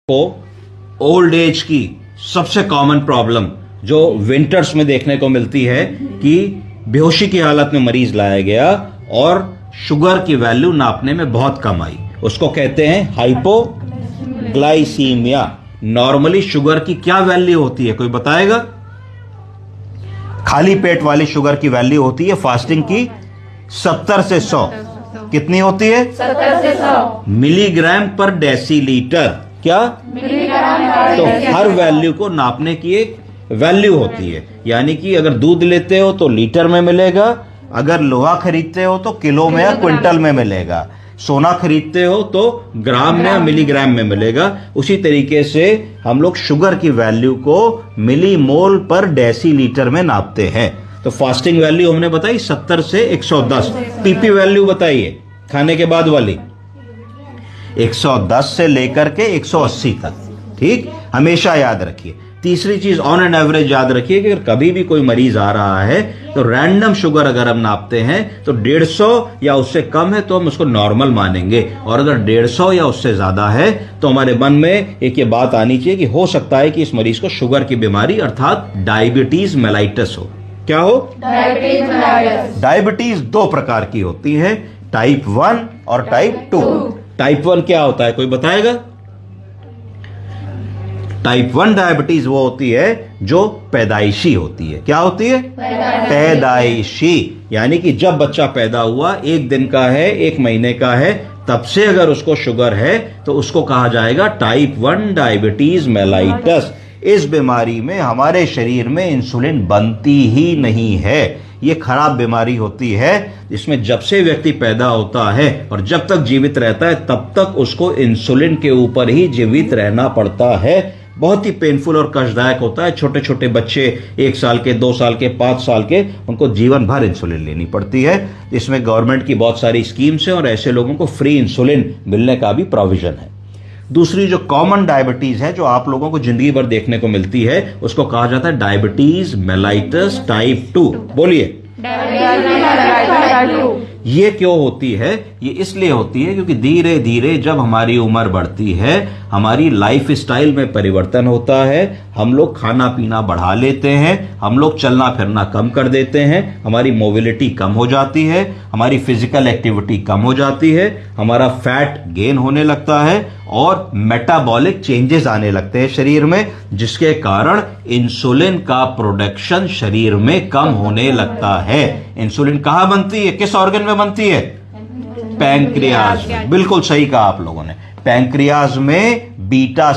को old age की सबसे कॉमन प्रॉब्लम जो विंटर्स में देखने को मिलती है कि बेहोशी की हालत में मरीज लाया गया और शुगर की वैल्यू नापने में बहुत कम आई, उसको कहते हैं हाइपोग्लाइसीमिया। नॉर्मली शुगर की क्या वैल्यू होती है, कोई बताएगा? खाली पेट वाली शुगर की वैल्यू होती है फास्टिंग की 70 से 100। कितनी होती है? 70 से 100 मिलीग्राम पर डेसीलीटर। क्या? तो हर वैल्यू को नापने की एक वैल्यू होती है, यानी कि अगर दूध लेते हो तो लीटर में मिलेगा, अगर लोहा खरीदते हो तो किलो में या क्विंटल में मिलेगा, सोना खरीदते हो तो ग्राम में या मिलीग्राम में मिलेगा। उसी तरीके से हम लोग शुगर की वैल्यू को मिलीमोल पर डेसीलीटर में नापते हैं। तो फास्टिंग वैल्यू हमने बताई 70 से 110। पीपी वैल्यू बताइए खाने के बाद वाली 110 से लेकर के 180 तक। ठीक, हमेशा याद रखिए। तीसरी चीज ऑन एन एवरेज याद रखिए कि अगर कभी भी कोई मरीज आ रहा है तो रैंडम शुगर अगर हम नापते हैं तो 150 या उससे कम है तो हम उसको नॉर्मल मानेंगे, और अगर 150 या उससे ज्यादा है तो हमारे मन में एक ये बात आनी चाहिए कि हो सकता है कि इस मरीज को शुगर की बीमारी अर्थात डायबिटीज मेलाइटस हो। क्या हो? Diabetes mellitus. डायबिटीज दो प्रकार की होती है, टाइप 1 और टाइप 2। टाइप 1 क्या होता है, कोई बताएगा? टाइप 1 डायबिटीज वो होती है जो पैदाइशी होती है। क्या होती है? पैदाइशी, यानी कि जब बच्चा पैदा हुआ, 1 दिन का है, 1 महीने का है, तब से अगर उसको शुगर है तो उसको कहा जाएगा टाइप 1 डायबिटीज मेलाइटस। इस बीमारी में हमारे शरीर में इंसुलिन बनती ही नहीं है। ये खराब बीमारी होती है जिसमें जब से व्यक्ति पैदा होता है और जब तक जीवित रहता है तब तक उसको इंसुलिन के ऊपर ही जीवित रहना पड़ता है। बहुत ही पेनफुल और कष्टदायक होता है। छोटे छोटे बच्चे 1 साल के, 2 साल के, 5 साल के, उनको जीवन भर इंसुलिन लेनी पड़ती है। इसमें गवर्नमेंट की बहुत सारी स्कीम्स हैं और ऐसे लोगों को फ्री इंसुलिन मिलने का भी प्रोविजन है। दूसरी जो कॉमन डायबिटीज है जो आप लोगों को जिंदगी भर देखने को मिलती है उसको कहा जाता है डायबिटीज मेलाइटस टाइप 2। बोलिए। ये क्यों होती है? ये इसलिए होती है क्योंकि धीरे धीरे जब हमारी उम्र बढ़ती है, हमारी लाइफ स्टाइल में परिवर्तन होता है, हम लोग खाना पीना बढ़ा लेते हैं, हम लोग चलना फिरना कम कर देते हैं, हमारी मोबिलिटी कम हो जाती है, हमारी फिजिकल एक्टिविटी कम हो जाती है, हमारा फैट गेन होने लगता है और मेटाबॉलिक चेंजेस आने लगते हैं शरीर में, जिसके कारण इंसुलिन का प्रोडक्शन शरीर में कम होने लगता है। इंसुलिन कहां बनती है, किस ऑर्गन में बनती है? पैंक्रियाज में। बिल्कुल सही कहा आप लोगों ने। पैंक्रियाज में बीटा